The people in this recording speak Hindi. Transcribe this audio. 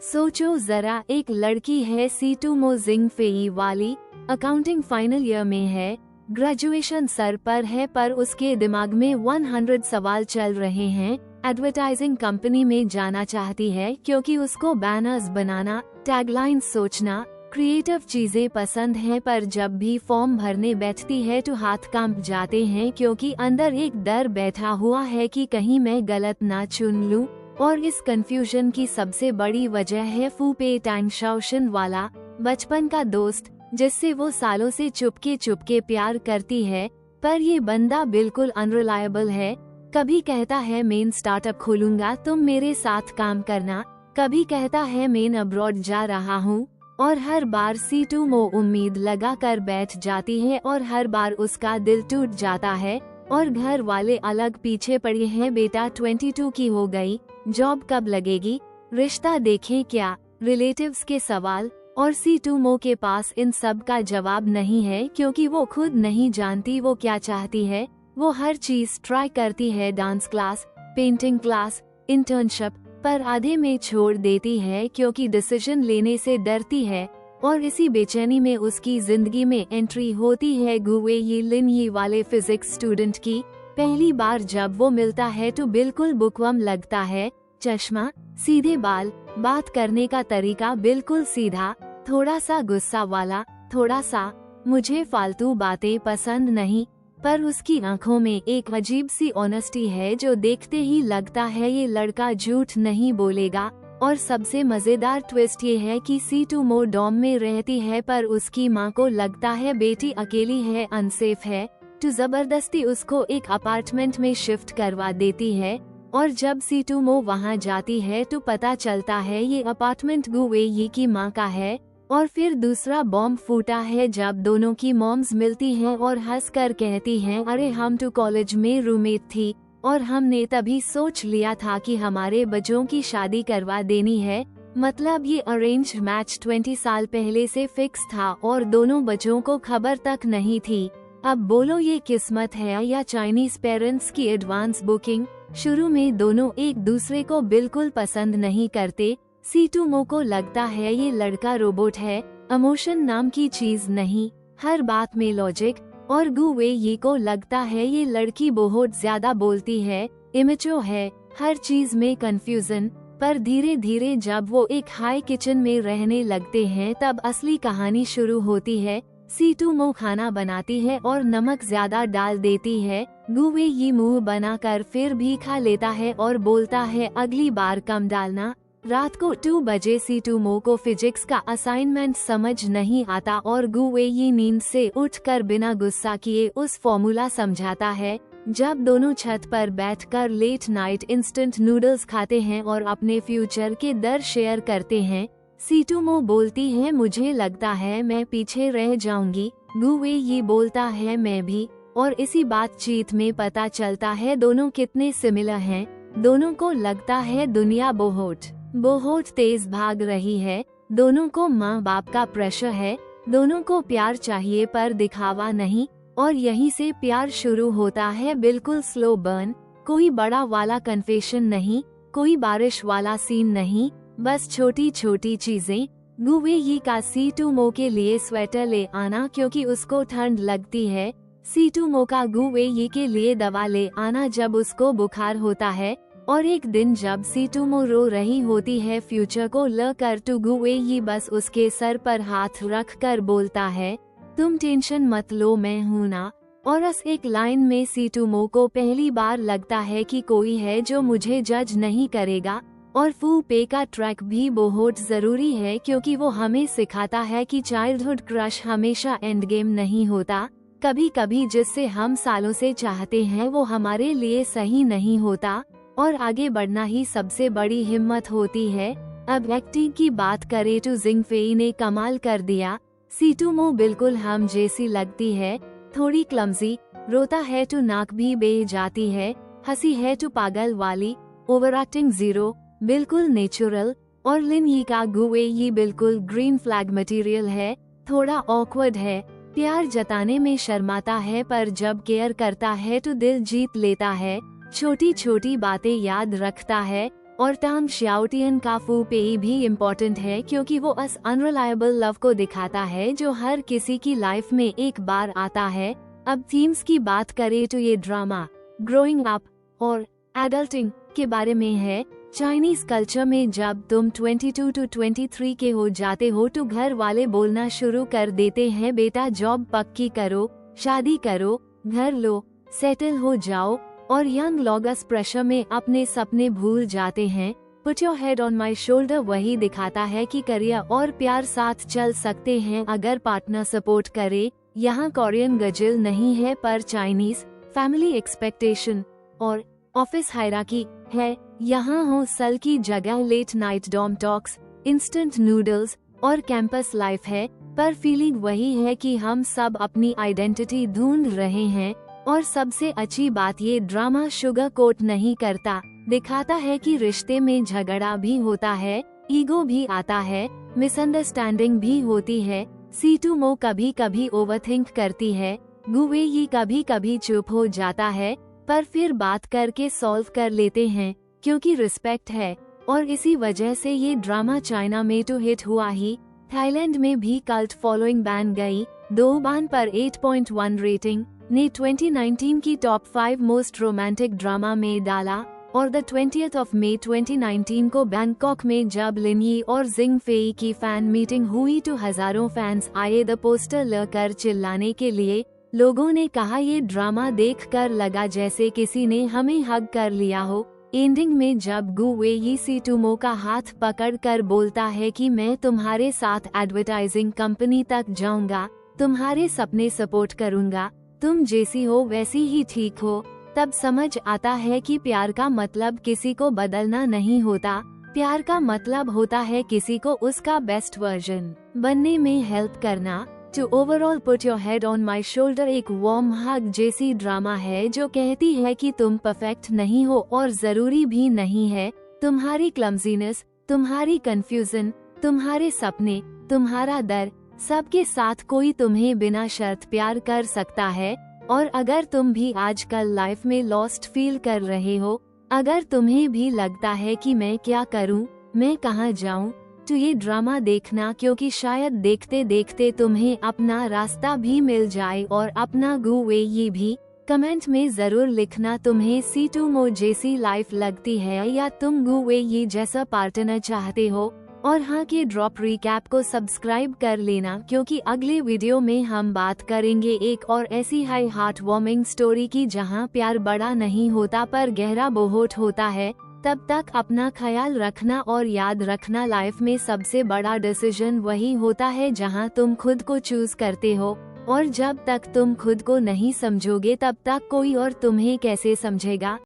सोचो जरा, एक लड़की है सीटूमो जिंगफेई वाली, अकाउंटिंग फाइनल ईयर में है, ग्रेजुएशन सर पर है, पर उसके दिमाग में 100 सवाल चल रहे हैं। एडवर्टाइजिंग कंपनी में जाना चाहती है क्योंकि उसको बैनर्स बनाना, टैगलाइंस सोचना, क्रिएटिव चीजें पसंद हैं, पर जब भी फॉर्म भरने बैठती है तो हाथ कांप जाते हैं क्योंकि अंदर एक डर बैठा हुआ है कि कहीं मैं गलत ना चुन लूं। और इस कंफ्यूजन की सबसे बड़ी वजह है फूपे टैंगशाओशन वाला बचपन का दोस्त, जिससे वो सालों से चुपके प्यार करती है। पर ये बंदा बिल्कुल अनरिलायबल है। कभी कहता है मैं स्टार्टअप खोलूंगा, तुम मेरे साथ काम करना, कभी कहता है मैं अब्रॉड जा रहा हूँ, और हर बार सीटूमो उम्मीद लगा कर बैठ जाती है और हर बार उसका दिल टूट जाता है। और घर वाले अलग पीछे पड़े हैं, बेटा 22 की हो गई, जॉब कब लगेगी, रिश्ता देखें क्या, रिलेटिव्स के सवाल। और सीटूमो के पास इन सब का जवाब नहीं है क्योंकि वो खुद नहीं जानती वो क्या चाहती है। वो हर चीज ट्राई करती है, dance class, painting class, internship, पर आधे में छोड़ देती है क्योंकि डिसीजन लेने से डरती है। और इसी बेचैनी में उसकी जिंदगी में एंट्री होती है गुवे ये लिन ये वाले फिजिक्स स्टूडेंट की। पहली बार जब वो मिलता है तो बिल्कुल बुकवर्म लगता है, चश्मा, सीधे बाल, बात करने का तरीका बिल्कुल सीधा, थोड़ा सा गुस्सा वाला, थोड़ा सा मुझे फालतू बातें पसंद नहीं, पर उसकी आंखों में एक अजीब सी ऑनेस्टी है जो देखते ही लगता है ये लड़का झूठ नहीं बोलेगा। और सबसे मजेदार ट्विस्ट ये है कि सीटूमो डॉम में रहती है, पर उसकी माँ को लगता है बेटी अकेली है, अनसेफ है, तो जबरदस्ती उसको एक अपार्टमेंट में शिफ्ट करवा देती है। और जब सीटूमो वहाँ जाती है तो पता चलता है ये अपार्टमेंट गुवेई की माँ का है। और फिर दूसरा बॉम्ब फूटा है जब दोनों की मॉम्स मिलती हैं और हंसकर कहती हैं, अरे हम तो कॉलेज में रूममेट थी और हमने तभी सोच लिया था कि हमारे बच्चों की शादी करवा देनी है। मतलब ये अरेंज मैच 20 साल पहले से फिक्स था और दोनों बच्चों को खबर तक नहीं थी। अब बोलो ये किस्मत है या चाइनीज पेरेंट्स की एडवांस बुकिंग। शुरू में दोनों एक दूसरे को बिल्कुल पसंद नहीं करते। सीटूमो को लगता है ये लड़का रोबोट है, इमोशन नाम की चीज नहीं, हर बात में लॉजिक। और गुवेई को लगता है ये लड़की बहुत ज्यादा बोलती है, इमेच्योर है, हर चीज में कंफ्यूजन। पर धीरे धीरे जब वो एक हाई किचन में रहने लगते हैं तब असली कहानी शुरू होती है। सीटूमो खाना बनाती है और नमक ज्यादा डाल देती है। गुवेई मुंह बनाकर फिर भी खा लेता है और बोलता है अगली बार कम डालना। रात को 2 बजे सीटूमो को फिजिक्स का असाइनमेंट समझ नहीं आता और गुवेई नींद से उठकर बिना गुस्सा किए उस फॉर्मूला समझाता है। जब दोनों छत पर बैठकर लेट नाइट इंस्टेंट नूडल्स खाते हैं और अपने फ्यूचर के डर शेयर करते हैं, सीटूमो बोलती है मुझे लगता है मैं पीछे रह जाऊंगी, गुवेई बोलता है मैं भी। और इसी बातचीत में पता चलता है दोनों कितने सिमिलर हैं। दोनों को लगता है दुनिया बहुत तेज भाग रही है, दोनों को माँ बाप का प्रेशर है, दोनों को प्यार चाहिए पर दिखावा नहीं। और यहीं से प्यार शुरू होता है, बिल्कुल स्लो बर्न, कोई बड़ा वाला कन्फेशन नहीं, कोई बारिश वाला सीन नहीं, बस छोटी छोटी चीजें। गुवेई का सीटूमो के लिए स्वेटर ले आना क्योंकि उसको ठंड लगती है, सीटूमो का गुवेई के लिए दवा ले आना जब उसको बुखार होता है। और एक दिन जब सीटूमो रो रही होती है फ्यूचर को लेकर तो गुवेई बस उसके सर पर हाथ रख कर बोलता है तुम टेंशन मत लो, मैं हूँ ना। और इस एक लाइन में सीटूमो को पहली बार लगता है कि कोई है जो मुझे जज नहीं करेगा। और फू पे का ट्रैक भी बहुत जरूरी है क्योंकि वो हमें सिखाता है कि चाइल्डहुड क्रश हमेशा एंड गेम नहीं होता। कभी कभी जिससे हम सालों से चाहते हैं वो हमारे लिए सही नहीं होता और आगे बढ़ना ही सबसे बड़ी हिम्मत होती है। अब एक्टिंग की बात करें तो जिंगफेई ने कमाल कर दिया। सीटूमो बिल्कुल हम जैसी लगती है, थोड़ी क्लमजी, रोता है तो नाक भी बह जाती है, हंसी है तो पागल वाली, ओवर एक्टिंग 0, बिल्कुल नेचुरल। और लिन यी का गुवेई बिल्कुल ग्रीन फ्लैग मटेरियल है, थोड़ा ऑकवर्ड है, प्यार जताने में शर्माता है पर जब केयर करता है तो दिल जीत लेता है, छोटी छोटी बातें याद रखता है और टांग श्याओटियन का फू पेई भी इम्पोर्टेंट है क्योंकि वो अस अनरिलायबल लव को दिखाता है जो हर किसी की लाइफ में एक बार आता है। अब थीम्स की बात करें तो ये ड्रामा ग्रोइंग अप और एडल्टिंग के बारे में है। चाइनीज कल्चर में जब तुम 22 to 23 के हो जाते हो तो घर वाले बोलना शुरू कर देते हैं, बेटा जॉब पक्की करो, शादी करो, घर लो, सेटल हो जाओ। और यंग लोग इस प्रेशर में अपने सपने भूल जाते हैं। Put your head on my shoulder वही दिखाता है कि करियर और प्यार साथ चल सकते हैं अगर पार्टनर सपोर्ट करे। यहाँ कोरियन गजल नहीं है पर चाइनीज फैमिली एक्सपेक्टेशन और ऑफिस हायरार्की है। यहाँ हॉस्टल की जगह late night dorm talks, instant noodles और कैंपस लाइफ है, पर फीलिंग वही है कि हम सब अपनी आइडेंटिटी ढूंढ रहे हैं। और सबसे अच्छी बात ये ड्रामा शुगर कोट नहीं करता, दिखाता है कि रिश्ते में झगड़ा भी होता है, ईगो भी आता है, मिसअंडरस्टैंडिंग भी होती है। सीटूमो कभी कभी ओवरथिंक करती है, गुवेई कभी कभी चुप हो जाता है, पर फिर बात करके सॉल्व कर लेते हैं क्योंकि रिस्पेक्ट है। और इसी वजह से ये ड्रामा चाइना में तो हिट हुआ ही, थाईलैंड में भी कल्ट फॉलोइंग बन गई। 2 बान पर 8.1 रेटिंग ने 2019 की टॉप 5 मोस्ट रोमांटिक ड्रामा में डाला। और द 20th मई 2019 को बैंकॉक में जब लिनयी और जिंग फेई की फैन मीटिंग हुई तो हजारों फैंस आए द पोस्टर लेकर चिल्लाने के लिए। लोगों ने कहा ये ड्रामा देखकर लगा जैसे किसी ने हमें हग कर लिया हो। एंडिंग में जब गुवेई सीटूमो का हाथ पकड़कर बोलता है कि मैं तुम्हारे साथ एडवर्टाइजिंग कंपनी तक जाऊंगा, तुम्हारे सपने सपोर्ट करूंगा, तुम जैसी हो वैसी ही ठीक हो, तब समझ आता है कि प्यार का मतलब किसी को बदलना नहीं होता। प्यार का मतलब होता है किसी को उसका बेस्ट वर्जन बनने में हेल्प करना। To overall put your head on my shoulder एक वार्म हग जैसी ड्रामा है जो कहती है कि तुम परफेक्ट नहीं हो और जरूरी भी नहीं है। तुम्हारी क्लमजीनेस, तुम्हारी कंफ्यूजन, तुम्हारे सपने, तुम्हारा डर, सबके साथ कोई तुम्हें बिना शर्त प्यार कर सकता है। और अगर तुम भी आजकल लाइफ में लॉस्ट फील कर रहे हो, अगर तुम्हें भी लगता है कि मैं क्या करूं, मैं कहां जाऊं, तो ये ड्रामा देखना क्योंकि शायद देखते देखते तुम्हें अपना रास्ता भी मिल जाए। और अपना गुवेई भी कमेंट में जरूर लिखना तुम्हें सीटूमो जैसी लाइफ लगती है या तुम गुवेई जैसा पार्टनर चाहते हो। और हाँ के ड्रॉप रिकैप को सब्सक्राइब कर लेना क्योंकि अगले वीडियो में हम बात करेंगे एक और ऐसी हाई हार्ट वार्मिंग स्टोरी की जहाँ प्यार बड़ा नहीं होता पर गहरा बहुत होता है। तब तक अपना ख्याल रखना और याद रखना लाइफ में सबसे बड़ा डिसीजन वही होता है जहां तुम खुद को चूज करते हो। और जब तक तुम खुद को नहीं समझोगे तब तक कोई और तुम्हें कैसे समझेगा।